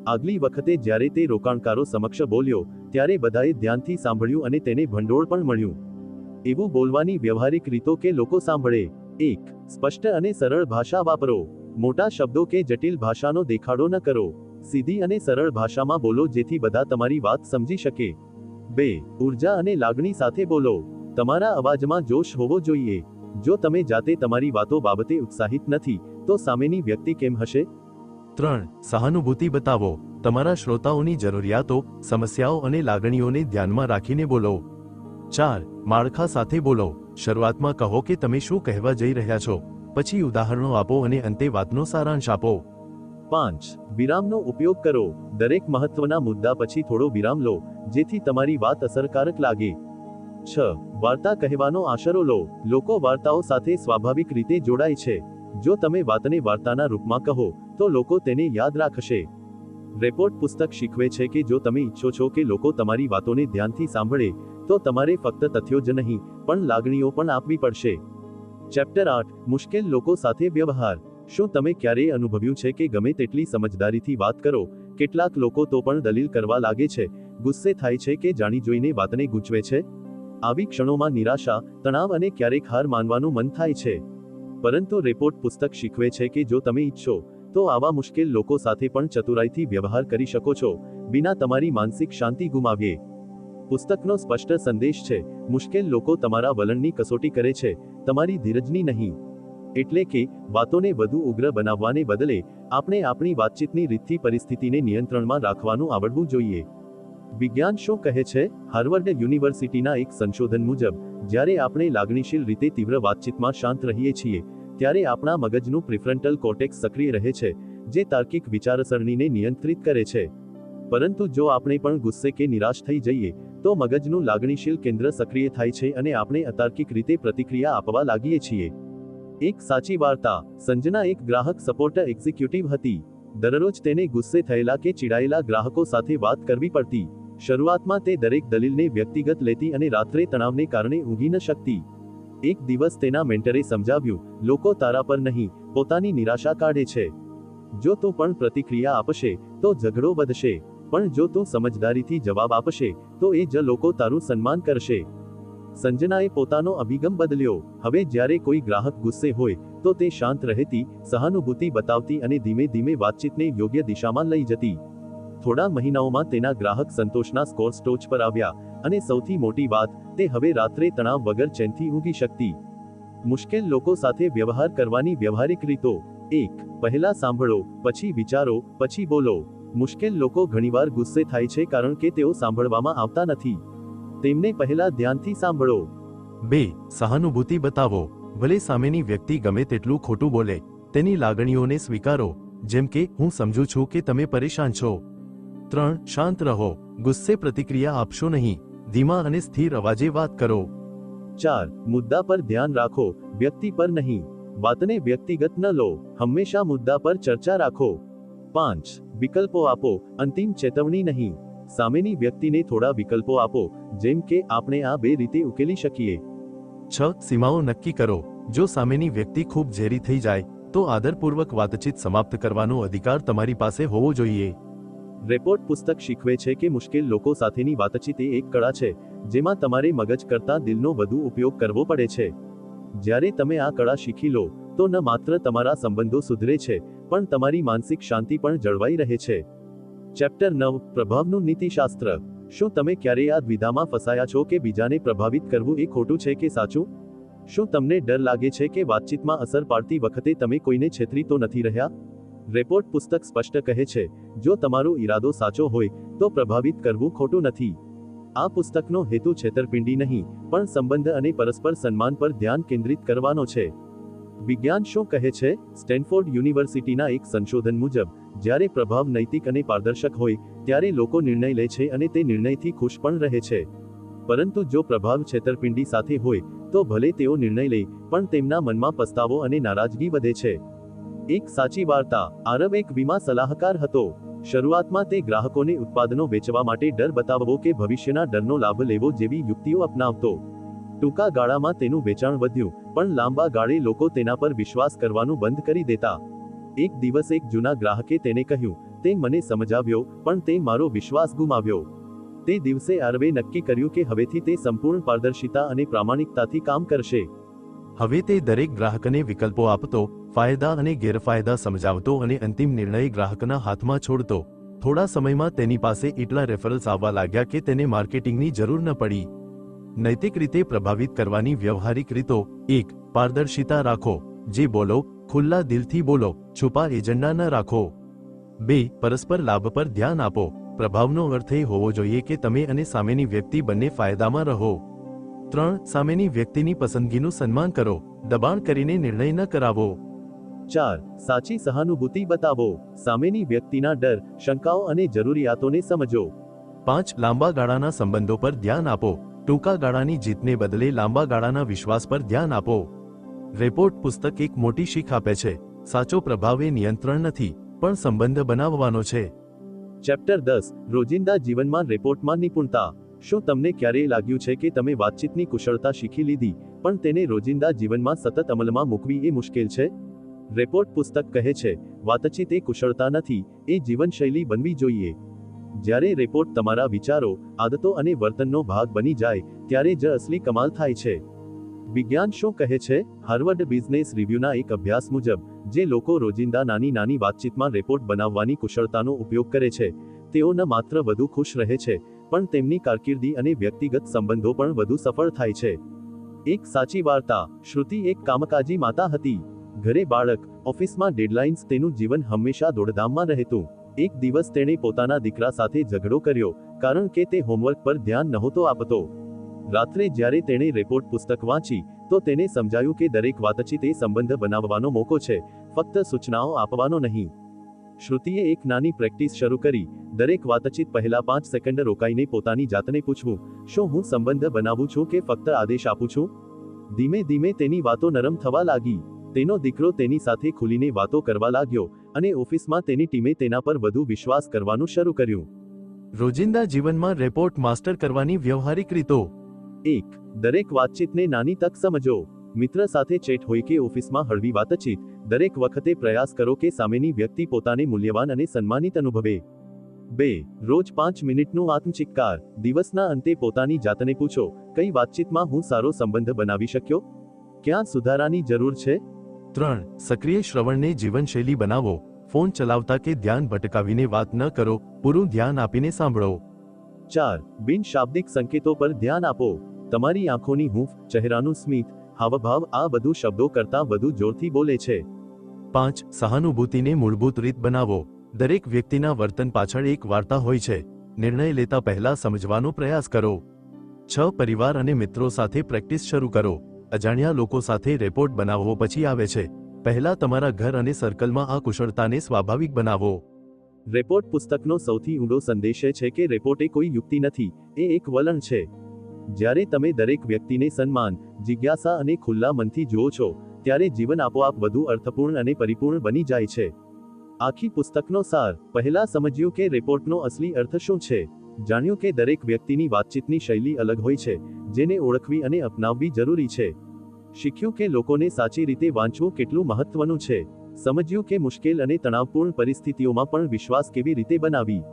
આગલી વખતે જ્યારે તે રોકાણકારો સમક્ષ બોલ્યો ત્યારે બધાએ ધ્યાનથી સાંભળ્યું અને તેને ભંડોળ પણ મળ્યું. એવું બોલવાની વ્યવહારિક રીતો કે લોકો સાંભળે. 1. સ્પષ્ટ અને સરળ ભાષા વાપરો. મોટા શબ્દો કે જટિલ ભાષાનો દેખાડો ન કરો. સીધી અને સરળ ભાષામાં બોલો જેથી બધા તમારી વાત સમજી શકે. 2. ઉર્જા અને લાગણી સાથે બોલો. તમારા અવાજમાં જોશ હોવો જોઈએ. જો તમે જાતે તમારી વાતો બાબતે ઉત્સાહિત નથી તો સામેની વ્યક્તિ કેમ હશે? 3. સહાનુભૂતિ બતાવો. તમારા શ્રોતાઓની જરૂરિયાતો, સમસ્યાઓ અને લાગણીઓને ધ્યાનમાં રાખીને બોલો. 4. માળખા સાથે બોલો. શરૂઆતમાં કહો કે તમે શું કહેવા જઈ રહ્યા છો, પછી ઉદાહરણો આપો અને અંતે વાતનો સારાંશ આપો. 5. વિરામનો ઉપયોગ કરો. દરેક મહત્વના મુદ્દા પછી થોડો વિરામ લો, જેથી તમારી વાત અસરકારક લાગે. 6. વાર્તા કહેવાનો આશરો લો. લોકો વાર્તાઓ સાથે સ્વાભાવિક રીતે જોડાય છે. જો તમે વાતને વાર્તાના રૂપમાં કહો તો લોકો તેને યાદ રાખશે. રેપોર્ટ પુસ્તક શીખવે છે કે જો તમે ઈચ્છો છો કે લોકો તમારી વાતોને ધ્યાનથી સાંભળે તો તમારે ફક્ત તથ્યો જ નહીં પણ લાગણીઓ પણ આપવી પડશે. ચેપ્ટર 8. મુશ્કેલ લોકો સાથે વ્યવહાર. શું તમે ક્યારેય અનુભવ્યું છે કે ગમે તેટલી સમજદારીથી વાત કરો, કેટલાક લોકો તો પણ દલીલ કરવા લાગે છે, ગુસ્સે થાય છે કે જાણી જોઈને વાતને ગૂંચવે છે? આવી ક્ષણોમાં નિરાશા, તણાવ અને ક્યારેક હાર માનવાનું મન થાય છે. પરંતુ રેપોર્ટ પુસ્તક શીખવે છે કે જો તમે ઈચ્છો તો આવા મુશ્કેલ લોકો સાથે પણ ચતુરાઈથી વ્યવહાર કરી શકો છો, વિના તમારી માનસિક શાંતિ ગુમાવીએ. પુસ્તકનો સ્પષ્ટ સંદેશ છે, મુશ્કેલ લોકો તમારા વલણની કસોટી કરે છે, તમારી ધીરજની નહીં. એટલે કે વાતોને વધુ ઉગ્ર બનાવવાને બદલે આપણે આપણી વાતચીતની રીતથી પરિસ્થિતિને નિયંત્રણમાં રાખવાનું આવડવું જોઈએ. વિજ્ઞાન શું કહે છે? હાર્વર્ડ યુનિવર્સિટીના એક સંશોધન મુજબ જ્યારે આપણે લાગણીશીલ રીતે તીવ્ર વાતચીતમાં શાંત રહીએ છીએ ત્યારે આપણા મગજનું પ્રિફ્રન્ટલ કોર્ટેક્સ સક્રિય રહે છે, જે તાર્કિક વિચારસરણીને નિયંત્રિત કરે છે. પરંતુ જો આપણે પણ ગુસ્સે કે નિરાશ થઈ જઈએ તો મગજનું લાગણીશીલ કેન્દ્ર સક્રિય થાય છે અને આપણે અતાર્કિક રીતે પ્રતિક્રિયા આપવા લાગીએ છીએ. એક સાચી વાર્તા. સંજના એક ગ્રાહક સપોર્ટ એક્ઝિક્યુટિવ હતી. દરરોજ તેને ગુસ્સે થયેલા કે ચીડાયેલા ગ્રાહકો સાથે વાત કરવી પડતી. શરૂઆતમાં તે દરેક દલીલને વ્યક્તિગત લેતી અને રાત્રે તણાવને કારણે ઊંઘી ન શકતી. એક દિવસ તેના મેન્ટરે સમજાવ્યું, લોકો તારા પર નહીં, પોતાની નિરાશા કાઢે છે. જો તું પણ પ્રતિક્રિયા આપશે તો ઝઘડો વધશે, પણ જો તું સમજદારીથી જવાબ આપશે તો એ જ લોકો તારું સન્માન કરશે. સંજનાએ પોતાનો અભિગમ બદલ્યો. હવે જ્યારે કોઈ ગ્રાહક ગુસ્સે હોય તો તે શાંત રહેતી, સહાનુભૂતિ બતાવતી અને ધીમે ધીમે વાતચીતને યોગ્ય દિશામાં લઈ જતી. થોડા મહિનાઓમાં તેના ગ્રાહક સંતોષના સ્કોર્સ ટોચ પર આવ્યા અને સૌથી મોટી વાત, તે હવે રાત્રે તણાવ વગર ચેનથી ઊંઘી શકતી. મુશ્કેલ લોકો સાથે વ્યવહાર કરવાની વ્યવહારિક રીતો. 1. પહેલા સાંભળો, પછી વિચારો, પછી બોલો. મુશ્કેલ લોકો ઘણીવાર ગુસ્સે થાય છે કારણ કે તેઓ સાંભળવામાં આવતા નથી. તેમને પહેલા ધ્યાનથી સાંભળો. 2. સહાનુભૂતિ બતાવો. ભલે સામેની વ્યક્તિ ગમે તેટલું ખોટું બોલે, તેની લાગણીઓને સ્વીકારો, જેમ કે હું સમજુ છું કે તમે પરેશાન છો. 3. શાંત રહો. ગુસ્સે પ્રતિક્રિયા આપશો નહીં, ધીમા અને સ્થિર અવાજે વાત કરો. 4. મુદ્દા પર ધ્યાન રાખો, વ્યક્તિ પર નહીં. વાતને વ્યક્તિગત ન લો, હંમેશા મુદ્દા પર ચર્ચા રાખો. 5. વિકલ્પો આપો, અંતિમ ચેતવણી નહીં. સામેની વ્યક્તિને થોડા વિકલ્પો આપો, જેમ કે આપણે આ 2 રીતે ઉકેલી શકીએ. 6. સીમાઓ નક્કી કરો. જો સામેની વ્યક્તિ ખૂબ ઝેરી થઈ જાય તો આદરપૂર્વક વાતચીત સમાપ્ત કરવાનો અધિકાર તમારી પાસે હોવો જોઈએ. રેપોર્ટ પુસ્તક શીખવે છે કે મુશ્કેલ લોકો સાથેની વાતચીત એ એક કળા છે, જેમાં તમારે મગજ કરતાં દિલનો વધુ ઉપયોગ કરવો પડે છે. જ્યારે તમે આ કળા શીખી લો તો ન માત્ર તમારા સંબંધો સુધરે છે, પણ તમારી માનસિક શાંતિ પણ જળવાઈ રહે છે. ચેપ્ટર 9. પ્રભાવનું નીતિશાસ્ત્ર. શું તમે ક્યારેય આ દ્વિધામાં ફસાયા છો કે બીજાને પ્રભાવિત કરવું એ ખોટું છે કે સાચું? શું તમને ડર લાગે છે કે વાતચીતમાં અસર પાડતી વખતે તમે કોઈને છેતરી તો નથી રહ્યા? રેપોર્ટ પુસ્તક સ્પષ્ટ કહે છે, જો તમારો ઈરાદો સાચો હોય તો પ્રભાવિત કરવું ખોટું નથી. આ પુસ્તકનો હેતુ છેતરપિંડી નહીં, પણ સંબંધ અને પરસ્પર સન્માન પર ધ્યાન કેન્દ્રિત કરવાનો છે. વિજ્ઞાન શું કહે છે? સ્ટેનફોર્ડ યુનિવર્સિટીના એક સંશોધન મુજબ, જ્યારે પ્રભાવ નૈતિક અને પારદર્શક હોય ત્યારે લોકો નિર્ણય લે છે અને તે નિર્ણયથી ખુશ પણ રહે છે. પરંતુ જો પ્રભાવ છેતરપિંડી સાથે હોય તો ભલે તેઓ નિર્ણય લે, પણ તેમના મનમાં પસ્તાવો અને નારાજગી વધે છે. એક સાચી વાર્તા. આરબ એક વીમા સલાહકાર હતો. શરૂઆતમાં તે ગ્રાહકોને ઉત્પાદનો વેચવા માટે ડર બતાવવો કે ભવિષ્યના ડરનો લાભ લેવો જેવી યુક્તિઓ અપનાવતો. ટૂંકા ગાળામાં તેનું વેચાણ વધ્યું, પણ લાંબા ગાળે લોકો તેના પર વિશ્વાસ કરવાનું બંધ કરી દેતા. એક દિવસ એક જૂના ગ્રાહકે તેને કહ્યું, તે મને સમજાવ્યો, પણ તે મારો વિશ્વાસ ગુમાવ્યો. તે દિવસે આરબે નક્કી કર્યું કે હવેથી તે સંપૂર્ણ પારદર્શિતા અને પ્રામાણિકતાથી કામ કરશે. હવે તે દરેક ગ્રાહકને વિકલ્પો આપતો, ફાયદા અને ગેરફાયદા સમજાવતો અને અંતિમ નિર્ણય ગ્રાહકના હાથમાં છોડતો. થોડા સમયમાં તેની પાસે એટલા રેફરલ્સ આવવા લાગ્યા કે તેને માર્કેટિંગની જરૂર ન પડી. નૈતિક રીતે પ્રભાવિત કરવાની વ્યવહારિક રીતો. 1. પારદર્શિતા રાખો. જે બોલો, ખુલ્લા દિલથી બોલો, છુપા એજન્ડા ન રાખો. 2. પરસ્પર લાભ પર ધ્યાન આપો. પ્રભાવનો અર્થ એ હોવો જોઈએ કે તમે અને સામેની વ્યક્તિ બંને ફાયદામાં રહો. 3. સામેની વ્યક્તિની પસંદગીનું સન્માન કરો, દબાણ કરીને નિર્ણય ન કરાવો. 4. સાચી સહાનુભૂતિ બતાવો. સામેની વ્યક્તિના ડર, શંકાઓ અને જરૂરિયાતોને સમજો. 5. લાંબા ગાળાના સંબંધો પર ધ્યાન આપો. ટૂંકા ગાળાની જીતને બદલે લાંબા ગાળાના વિશ્વાસ પર ધ્યાન આપો. રેપોર્ટ પુસ્તક એક મોટી શીખ આપે છે. સાચો પ્રભાવ એ નિયંત્રણ નથી, પણ સંબંધ બનાવવાનો છે. ચેપ્ટર 10. રોજિંદા જીવનમાં રેપોર્ટમાં નિપુણતા. શું તમને ક્યારેય લાગ્યું છે કે તમે વાતચીતની કુશળતા શીખી લીધી, પણ તેને રોજિંદા જીવનમાં સતત અમલમાં મૂકવી એ મુશ્કેલ છે? રેપોર્ટ પુસ્તક કહે છે, વાતચીત એ કુશળતા નથી, એ જીવનશૈલી બનવી જોઈએ. જ્યારે રેપોર્ટ તમારા વિચારો, આદતો અને વર્તનનો ભાગ બની જાય, ત્યારે જ અસલી કમાલ થાય છે. વિજ્ઞાન શું કહે છે? હાર્વર્ડ બિઝનેસ રિવ્યુના એક અભ્યાસ મુજબ, જે લોકો રોજિંદા નાની નાની વાતચીતમાં રેપોર્ટ બનાવવાની કુશળતાનો ઉપયોગ કરે છે, તેઓ ન માત્ર વધુ ખુશ રહે છે, પણ તેમની કારકિર્દી અને વ્યક્તિગત સંબંધો પણ વધુ સફળ થાય છે. એક સાચી વાર્તા. શ્રુતિ એક કામકાજી માતા હતી. ઘરે બાળક, ઓફિસમાં ડેડલાઇન્સ, તેનું જીવન હંમેશા દોડધામમાં રહેતું. એક દિવસ તેણે પોતાના દીકરા સાથે ઝઘડો કર્યો, કારણ કે તે હોમવર્ક પર ધ્યાન નહોતો આપતો. રાત્રે જ્યારે તેણે રેપોર્ટ પુસ્તક વાંચી, તો તેને સમજાયું કે દરેક વાતચીત એ સંબંધ બનાવવાનો મોકો છે, ફક્ત સૂચનાઓ આપવાનો નહીં. શ્રુતિએ એક નાની પ્રેક્ટિસ શરૂ કરી. દરેક વાતચીત પહેલા 5 સેકન્ડ રોકાઈને પોતાની જાતને પૂછવું, શું હું સંબંધ બનાવું છું કે ફક્ત આદેશ આપું છું? ધીમે ધીમે તેની વાતો નરમ થવા લાગી. તેનો દીકરો તેની સાથે ખુલીને વાતો કરવા લાગ્યો, અને ઓફિસમાં તેની ટીમે તેના પર વધુ વિશ્વાસ કરવાનું શરૂ કર્યું. રોજિંદા જીવનમાં રેપોર્ટ માસ્ટર કરવાની વ્યવહારિક રીતો. 1. દરેક વાતચીતને નાની તક સમજો. મિત્ર સાથે ચેટ હોય કે ઓફિસમાં હળવી વાતચીત, દરેક વખતે પ્રયાસ કરો કે સામેની વ્યક્તિ પોતાને મૂલ્યવાન અને સન્માનિત અનુભવે. 2. રોજ 5 મિનિટનું આત્મચિત્કાર. દિવસના અંતે પોતાની જાતને પૂછો, કઈ વાતચીતમાં હું સારો સંબંધ બનાવી શક્યો? ક્યાં સુધારાની જરૂર છે? 3. સક્રિય શ્રવણને જીવનશૈલી બનાવો. ફોન ચલાવતા કે ધ્યાન ભટકાવીને વાત ન કરો, પૂરું ધ્યાન આપીને સાંભળો. 4. બિનશાબ્દિક સંકેતો પર ધ્યાન આપો. તમારી આંખોની હૂંફ, ચહેરાનું સ્મિત, હાવભાવ આ બધું શબ્દો કરતાં વધુ જોરથી બોલે છે. 5. સહાનુભૂતિને મૂળભૂત રીત બનાવો. દરેક વ્યક્તિના વર્તન પાછળ એક વાર્તા હોય છે. નિર્ણય લેતા પહેલા સમજવાનો પ્રયાસ કરો. 6. પરિવાર અને મિત્રો સાથે પ્રેક્ટિસ શરૂ કરો. અજાણ્યા લોકો સાથે રેપોર્ટ બનાવવો પછી આવે છે. પહેલા તમારા ઘર અને સર્કલમાં આ કુશળતાને સ્વાભાવિક બનાવો. રેપોર્ટ પુસ્તકનો સૌથી ઊંડો સંદેશ છે કે રેપોર્ટ એ કોઈ યુક્તિ નથી, એ એક વલણ છે. જ્યારે તમે દરેક વ્યક્તિને સન્માન, જિજ્ઞાસા અને ખુલ્લા મનથી જુઓ છો, ત્યારે જીવન આપોઆપ વધુ અર્થપૂર્ણ અને પરિપૂર્ણ બની જાય છે. આખી પુસ્તકનો સાર. પહેલા સમજ્યું કે રેપોર્ટનો અસલી અર્થ શું છે. જાણ્યું કે દરેક વ્યક્તિની વાતચીતની શૈલી અલગ હોય છે, જેને ઓળખવી અને અપનાવવી જરૂરી છે. શીખ્યું કે લોકોને સાચી રીતે વાંચવું કેટલું મહત્વનું છે. સમજ્યું કે મુશ્કેલ અને તણાવપૂર્ણ પરિસ્થિતિઓમાં પણ વિશ્વાસ કેવી રીતે બનાવી.